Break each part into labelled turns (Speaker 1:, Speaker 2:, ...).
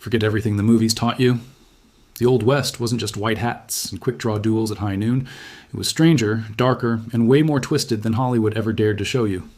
Speaker 1: Forget everything the movies taught you. The Old West wasn't just white hats and quick-draw duels at high noon. It was stranger, darker, and way more twisted than Hollywood ever dared to show you.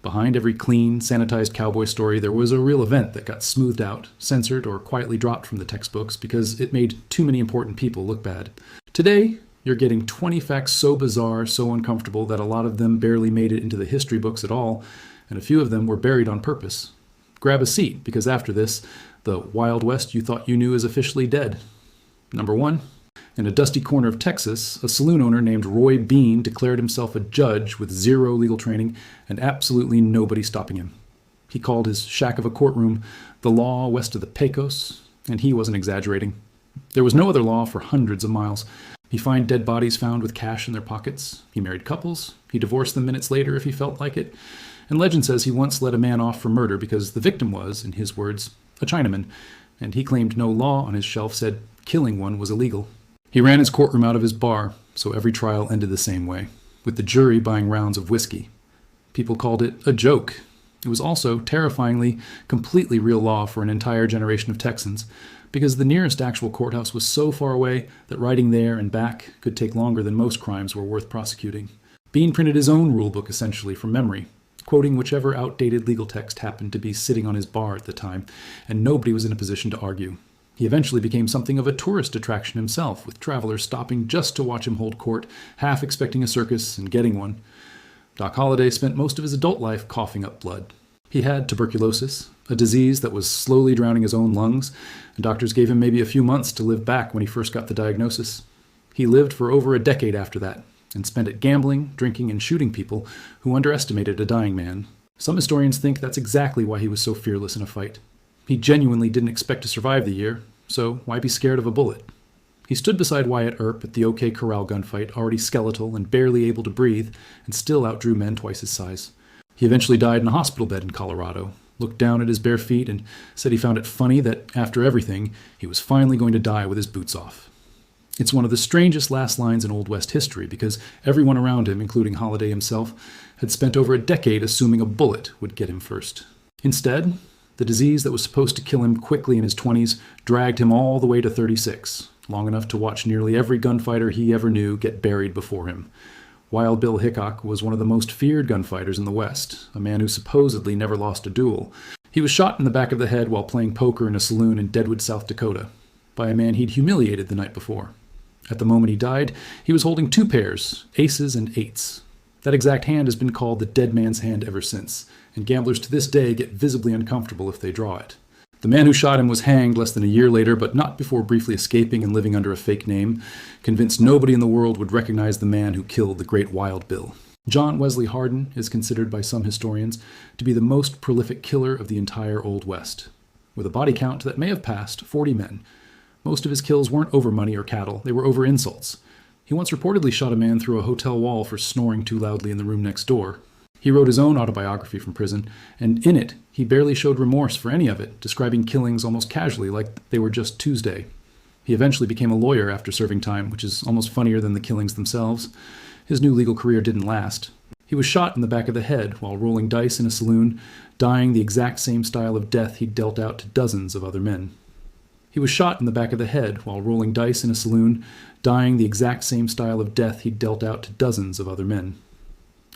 Speaker 1: Behind every clean, sanitized cowboy story, there was a real event that got smoothed out, censored, or quietly dropped from the textbooks because it made too many important people look bad. Today, you're getting 20 facts so bizarre, so uncomfortable that a lot of them barely made it into the history books at all, and a few of them were buried on purpose. Grab a seat, because after this, the Wild West you thought you knew is officially dead. Number 1. In a dusty corner of Texas, a saloon owner named Roy Bean declared himself a judge with zero legal training and absolutely nobody stopping him. He called his shack of a courtroom the law west of the Pecos, and he wasn't exaggerating. There was no other law for hundreds of miles. He found dead bodies found with cash in their pockets. He married couples. He divorced them minutes later if he felt like it. And legend says he once let a man off for murder because the victim was, in his words, a Chinaman, and he claimed no law on his shelf said killing one was illegal. He ran his courtroom out of his bar, so every trial ended the same way, with the jury buying rounds of whiskey. People called it a joke. It was also, terrifyingly, completely real law for an entire generation of Texans, because the nearest actual courthouse was so far away that riding there and back could take longer than most crimes were worth prosecuting. Bean printed his own rulebook essentially from memory, quoting whichever outdated legal text happened to be sitting on his bar at the time, and nobody was in a position to argue. He eventually became something of a tourist attraction himself, with travelers stopping just to watch him hold court, half expecting a circus and getting one. Doc Holliday spent most of his adult life coughing up blood. He had tuberculosis, a disease that was slowly drowning his own lungs, and doctors gave him maybe a few months to live back when he first got the diagnosis. He lived for over a decade after that, and spent it gambling, drinking, and shooting people who underestimated a dying man. Some historians think that's exactly why he was so fearless in a fight. He genuinely didn't expect to survive the year, so why be scared of a bullet? He stood beside Wyatt Earp at the OK Corral gunfight, already skeletal and barely able to breathe, and still outdrew men twice his size. He eventually died in a hospital bed in Colorado, looked down at his bare feet, and said he found it funny that, after everything, he was finally going to die with his boots off. It's one of the strangest last lines in Old West history, because everyone around him, including Holliday himself, had spent over a decade assuming a bullet would get him first. Instead, the disease that was supposed to kill him quickly in his 20s dragged him all the way to 36, long enough to watch nearly every gunfighter he ever knew get buried before him. Wild Bill Hickok was one of the most feared gunfighters in the West, a man who supposedly never lost a duel. He was shot in the back of the head while playing poker in a saloon in Deadwood, South Dakota, by a man he'd humiliated the night before. At the moment he died, he was holding 2 pairs, aces and eights. That exact hand has been called the dead man's hand ever since, and gamblers to this day get visibly uncomfortable if they draw it. The man who shot him was hanged less than a year later, but not before briefly escaping and living under a fake name, convinced nobody in the world would recognize the man who killed the great Wild Bill. John Wesley Hardin is considered by some historians to be the most prolific killer of the entire Old West, with a body count that may have passed 40 men. Most of his kills weren't over money or cattle, they were over insults. He once reportedly shot a man through a hotel wall for snoring too loudly in the room next door. He wrote his own autobiography from prison, and in it, he barely showed remorse for any of it, describing killings almost casually, like they were just Tuesday. He eventually became a lawyer after serving time, which is almost funnier than the killings themselves. His new legal career didn't last. He was shot in the back of the head while rolling dice in a saloon, dying the exact same style of death he'd dealt out to dozens of other men. He was shot in the back of the head while rolling dice in a saloon, dying the exact same style of death he'd dealt out to dozens of other men.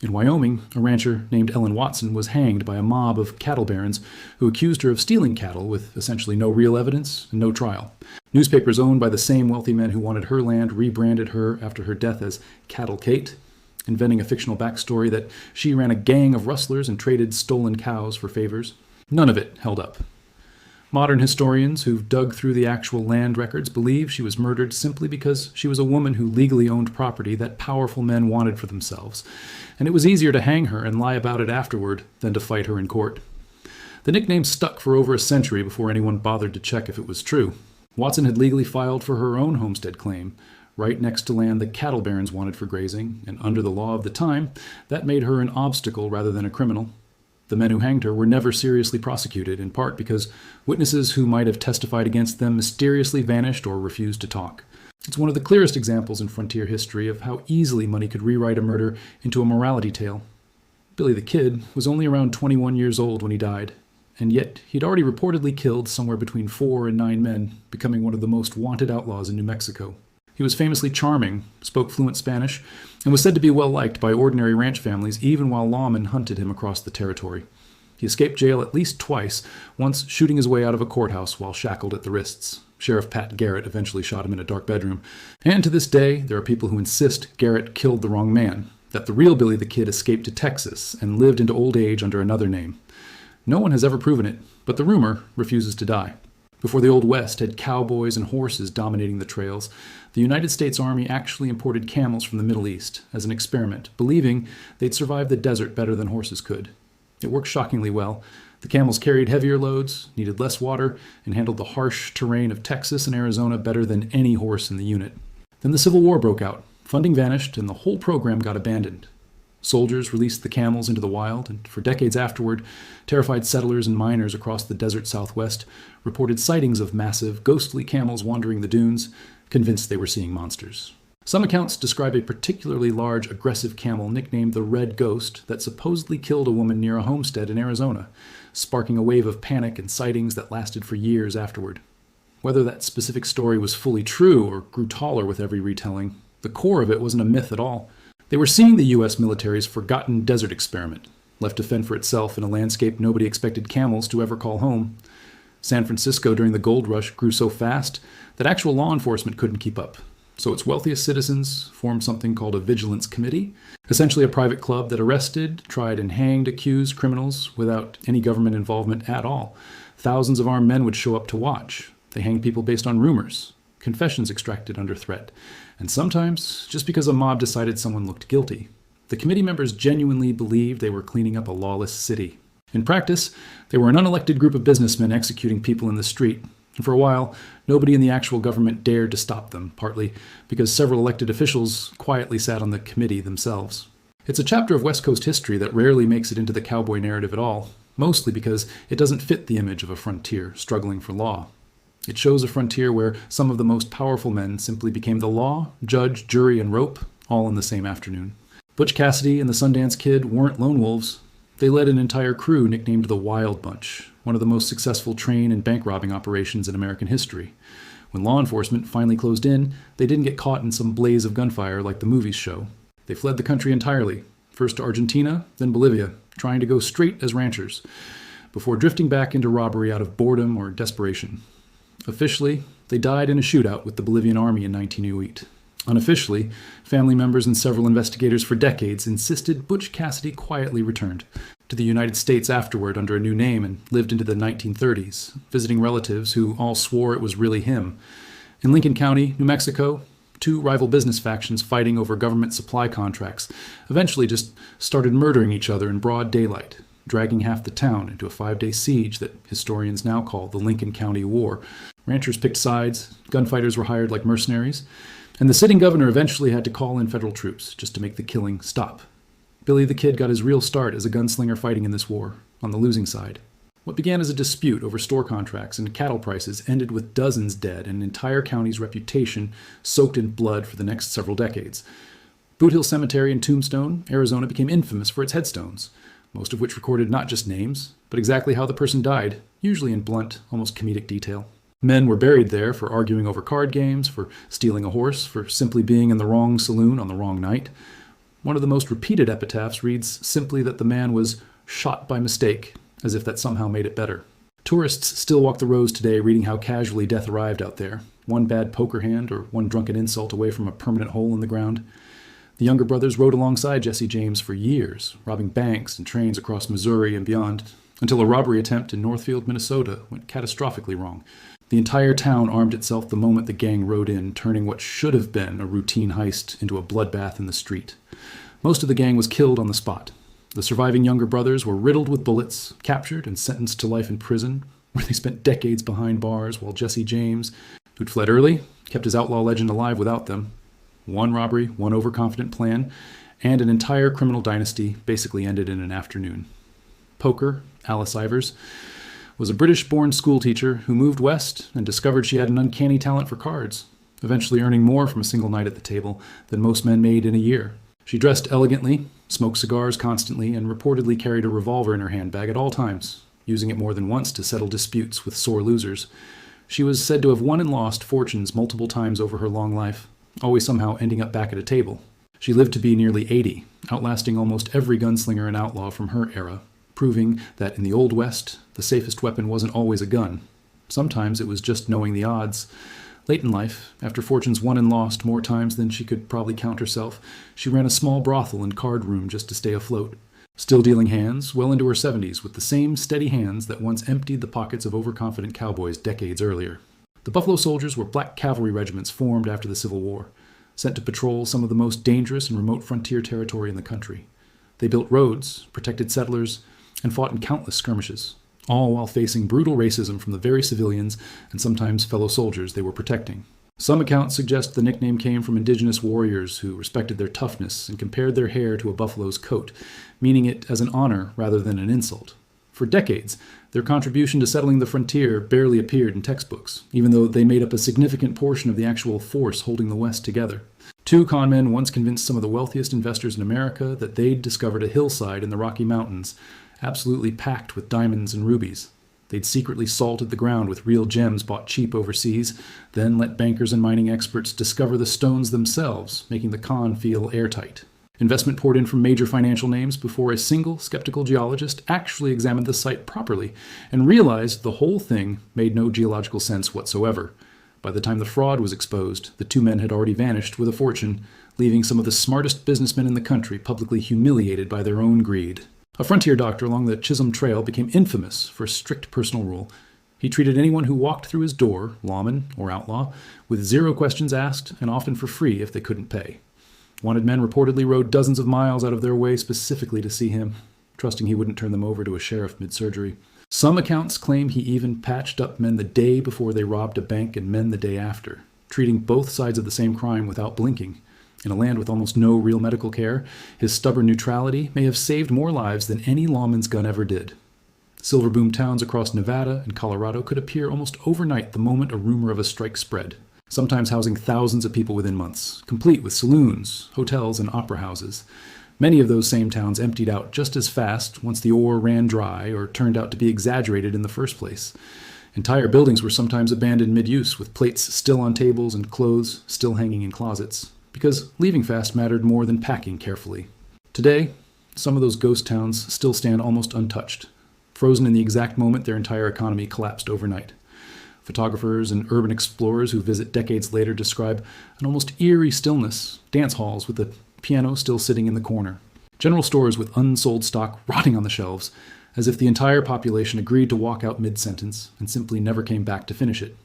Speaker 1: In Wyoming, a rancher named Ellen Watson was hanged by a mob of cattle barons who accused her of stealing cattle with essentially no real evidence and no trial. Newspapers owned by the same wealthy men who wanted her land rebranded her after her death as Cattle Kate, inventing a fictional backstory that she ran a gang of rustlers and traded stolen cows for favors. None of it held up. Modern historians who've dug through the actual land records believe she was murdered simply because she was a woman who legally owned property that powerful men wanted for themselves, and it was easier to hang her and lie about it afterward than to fight her in court. The nickname stuck for over a century before anyone bothered to check if it was true. Watson had legally filed for her own homestead claim, right next to land the cattle barons wanted for grazing, and under the law of the time, that made her an obstacle rather than a criminal. The men who hanged her were never seriously prosecuted, in part because witnesses who might have testified against them mysteriously vanished or refused to talk. It's one of the clearest examples in frontier history of how easily money could rewrite a murder into a morality tale. Billy the Kid was only around 21 years old when he died, and yet he'd already reportedly killed somewhere between 4 and 9 men, becoming one of the most wanted outlaws in New Mexico. He was famously charming, spoke fluent Spanish, and was said to be well liked by ordinary ranch families even while lawmen hunted him across the territory. He escaped jail at least twice, once shooting his way out of a courthouse while shackled at the wrists. Sheriff Pat Garrett eventually shot him in a dark bedroom. And to this day, there are people who insist Garrett killed the wrong man, that the real Billy the Kid escaped to Texas and lived into old age under another name. No one has ever proven it, but the rumor refuses to die. Before the Old West had cowboys and horses dominating the trails, the United States Army actually imported camels from the Middle East as an experiment, believing they'd survive the desert better than horses could. It worked shockingly well. The camels carried heavier loads, needed less water, and handled the harsh terrain of Texas and Arizona better than any horse in the unit. Then the Civil War broke out. Funding vanished, and the whole program got abandoned. Soldiers released the camels into the wild, and for decades afterward, terrified settlers and miners across the desert Southwest reported sightings of massive, ghostly camels wandering the dunes, convinced they were seeing monsters. Some accounts describe a particularly large, aggressive camel nicknamed the Red Ghost that supposedly killed a woman near a homestead in Arizona, sparking a wave of panic and sightings that lasted for years afterward. Whether that specific story was fully true or grew taller with every retelling, the core of it wasn't a myth at all. They were seeing the U.S. military's forgotten desert experiment, left to fend for itself in a landscape nobody expected camels to ever call home. San Francisco during the gold rush grew so fast that actual law enforcement couldn't keep up. So its wealthiest citizens formed something called a vigilance committee, essentially a private club that arrested, tried, and hanged accused criminals without any government involvement at all. Thousands of armed men would show up to watch. They hanged people based on rumors, confessions extracted under threat, and sometimes just because a mob decided someone looked guilty. The committee members genuinely believed they were cleaning up a lawless city. In practice, they were an unelected group of businessmen executing people in the street. And for a while, nobody in the actual government dared to stop them, partly because several elected officials quietly sat on the committee themselves. It's a chapter of West Coast history that rarely makes it into the cowboy narrative at all, mostly because it doesn't fit the image of a frontier struggling for law. It shows a frontier where some of the most powerful men simply became the law, judge, jury, and rope, all in the same afternoon. Butch Cassidy and the Sundance Kid weren't lone wolves. They led an entire crew nicknamed the Wild Bunch, one of the most successful train and bank robbing operations in American history. When law enforcement finally closed in, they didn't get caught in some blaze of gunfire like the movies show. They fled the country entirely, first to Argentina, then Bolivia, trying to go straight as ranchers, before drifting back into robbery out of boredom or desperation. Officially, they died in a shootout with the Bolivian army in 1908. Unofficially, family members and several investigators for decades insisted Butch Cassidy quietly returned to the United States afterward under a new name and lived into the 1930s, visiting relatives who all swore it was really him. In Lincoln County, New Mexico, two rival business factions fighting over government supply contracts eventually just started murdering each other in broad daylight, dragging half the town into a 5-day siege that historians now call the Lincoln County War. Ranchers picked sides, gunfighters were hired like mercenaries, and the sitting governor eventually had to call in federal troops just to make the killing stop. Billy the Kid got his real start as a gunslinger fighting in this war, on the losing side. What began as a dispute over store contracts and cattle prices ended with dozens dead and an entire county's reputation soaked in blood for the next several decades. Boot Hill Cemetery in Tombstone, Arizona became infamous for its headstones, most of which recorded not just names, but exactly how the person died, usually in blunt, almost comedic detail. Men were buried there for arguing over card games, for stealing a horse, for simply being in the wrong saloon on the wrong night. One of the most repeated epitaphs reads simply that the man was shot by mistake, as if that somehow made it better. Tourists still walk the roads today reading how casually death arrived out there, one bad poker hand or one drunken insult away from a permanent hole in the ground. The younger brothers rode alongside Jesse James for years, robbing banks and trains across Missouri and beyond, until a robbery attempt in Northfield, Minnesota went catastrophically wrong. The entire town armed itself the moment the gang rode in, turning what should have been a routine heist into a bloodbath in the street. Most of the gang was killed on the spot. The surviving younger brothers were riddled with bullets, captured and sentenced to life in prison, where they spent decades behind bars, while Jesse James, who'd fled early, kept his outlaw legend alive without them. One robbery, one overconfident plan, and an entire criminal dynasty basically ended in an afternoon. Poker, Alice Ivers, was a British-born schoolteacher who moved west and discovered she had an uncanny talent for cards, eventually earning more from a single night at the table than most men made in a year. She dressed elegantly, smoked cigars constantly, and reportedly carried a revolver in her handbag at all times, using it more than once to settle disputes with sore losers. She was said to have won and lost fortunes multiple times over her long life, always somehow ending up back at a table. She lived to be nearly 80, outlasting almost every gunslinger and outlaw from her era, proving that in the Old West, the safest weapon wasn't always a gun. Sometimes it was just knowing the odds. Late in life, after fortunes won and lost more times than she could probably count herself, she ran a small brothel and card room just to stay afloat. Still dealing hands, well into her 70s, with the same steady hands that once emptied the pockets of overconfident cowboys decades earlier. The Buffalo Soldiers were black cavalry regiments formed after the Civil War, sent to patrol some of the most dangerous and remote frontier territory in the country. They built roads, protected settlers, and fought in countless skirmishes, all while facing brutal racism from the very civilians and sometimes fellow soldiers they were protecting. Some accounts suggest the nickname came from indigenous warriors who respected their toughness and compared their hair to a buffalo's coat, meaning it as an honor rather than an insult. For decades, their contribution to settling the frontier barely appeared in textbooks, even though they made up a significant portion of the actual force holding the West together. Two con men once convinced some of the wealthiest investors in America that they'd discovered a hillside in the Rocky Mountains, absolutely packed with diamonds and rubies. They'd secretly salted the ground with real gems bought cheap overseas, then let bankers and mining experts discover the stones themselves, making the con feel airtight. Investment poured in from major financial names before a single skeptical geologist actually examined the site properly and realized the whole thing made no geological sense whatsoever. By the time the fraud was exposed, the two men had already vanished with a fortune, leaving some of the smartest businessmen in the country publicly humiliated by their own greed. A frontier doctor along the Chisholm Trail became infamous for a strict personal rule. He treated anyone who walked through his door, lawman or outlaw, with 0 questions asked and often for free if they couldn't pay. Wanted men reportedly rode dozens of miles out of their way specifically to see him, trusting he wouldn't turn them over to a sheriff mid-surgery. Some accounts claim he even patched up men the day before they robbed a bank and men the day after, treating both sides of the same crime without blinking. In a land with almost no real medical care, his stubborn neutrality may have saved more lives than any lawman's gun ever did. Silver boom towns across Nevada and Colorado could appear almost overnight the moment a rumor of a strike spread, sometimes housing thousands of people within months, complete with saloons, hotels, and opera houses. Many of those same towns emptied out just as fast once the ore ran dry or turned out to be exaggerated in the first place. Entire buildings were sometimes abandoned mid-use, with plates still on tables and clothes still hanging in closets, because leaving fast mattered more than packing carefully. Today, some of those ghost towns still stand almost untouched, frozen in the exact moment their entire economy collapsed overnight. Photographers and urban explorers who visit decades later describe an almost eerie stillness, dance halls with the piano still sitting in the corner, general stores with unsold stock rotting on the shelves, as if the entire population agreed to walk out mid-sentence and simply never came back to finish it.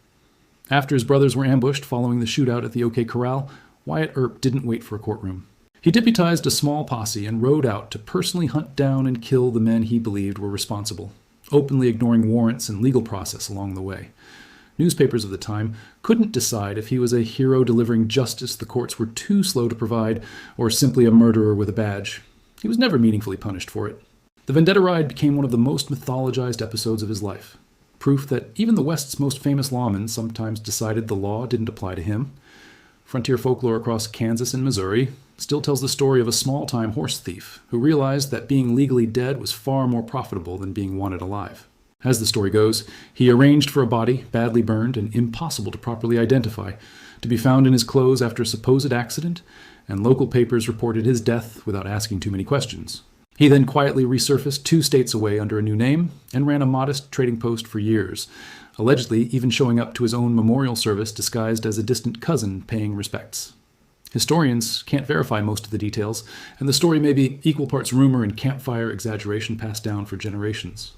Speaker 1: After his brothers were ambushed following the shootout at the OK Corral, Wyatt Earp didn't wait for a courtroom. He deputized a small posse and rode out to personally hunt down and kill the men he believed were responsible, openly ignoring warrants and legal process along the way. Newspapers of the time couldn't decide if he was a hero delivering justice the courts were too slow to provide, or simply a murderer with a badge. He was never meaningfully punished for it. The Vendetta Ride became one of the most mythologized episodes of his life, proof that even the West's most famous lawmen sometimes decided the law didn't apply to him. Frontier folklore across Kansas and Missouri still tells the story of a small-time horse thief who realized that being legally dead was far more profitable than being wanted alive. As the story goes, he arranged for a body badly burned and impossible to properly identify to be found in his clothes after a supposed accident, and local papers reported his death without asking too many questions. He then quietly resurfaced 2 states away under a new name and ran a modest trading post for years, allegedly even showing up to his own memorial service disguised as a distant cousin paying respects. Historians can't verify most of the details, and the story may be equal parts rumor and campfire exaggeration passed down for generations.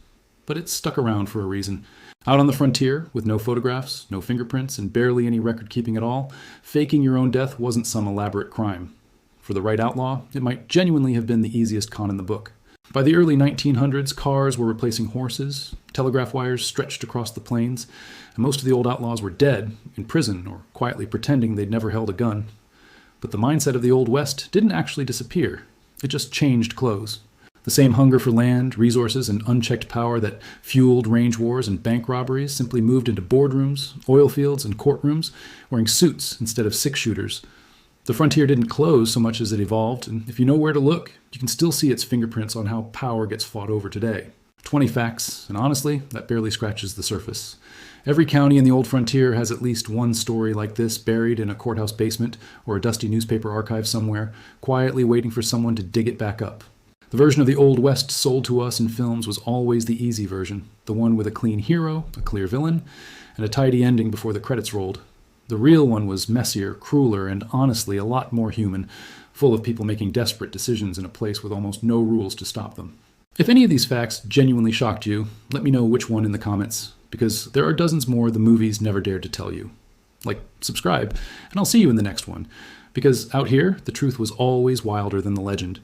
Speaker 1: But it's stuck around for a reason. Out on the frontier, with no photographs, no fingerprints, and barely any record-keeping at all, faking your own death wasn't some elaborate crime. For the right outlaw, it might genuinely have been the easiest con in the book. By the early 1900s, cars were replacing horses, telegraph wires stretched across the plains, and most of the old outlaws were dead, in prison, or quietly pretending they'd never held a gun. But the mindset of the Old West didn't actually disappear. It just changed clothes. The same hunger for land, resources, and unchecked power that fueled range wars and bank robberies simply moved into boardrooms, oil fields, and courtrooms, wearing suits instead of six-shooters. The frontier didn't close so much as it evolved, and if you know where to look, you can still see its fingerprints on how power gets fought over today. 20 facts, and honestly, that barely scratches the surface. Every county in the old frontier has at least one story like this buried in a courthouse basement or a dusty newspaper archive somewhere, quietly waiting for someone to dig it back up. The version of the Old West sold to us in films was always the easy version, the one with a clean hero, a clear villain, and a tidy ending before the credits rolled. The real one was messier, crueler, and honestly a lot more human, full of people making desperate decisions in a place with almost no rules to stop them. If any of these facts genuinely shocked you, let me know which one in the comments, because there are dozens more the movies never dared to tell you. Like, subscribe, and I'll see you in the next one, because out here, the truth was always wilder than the legend.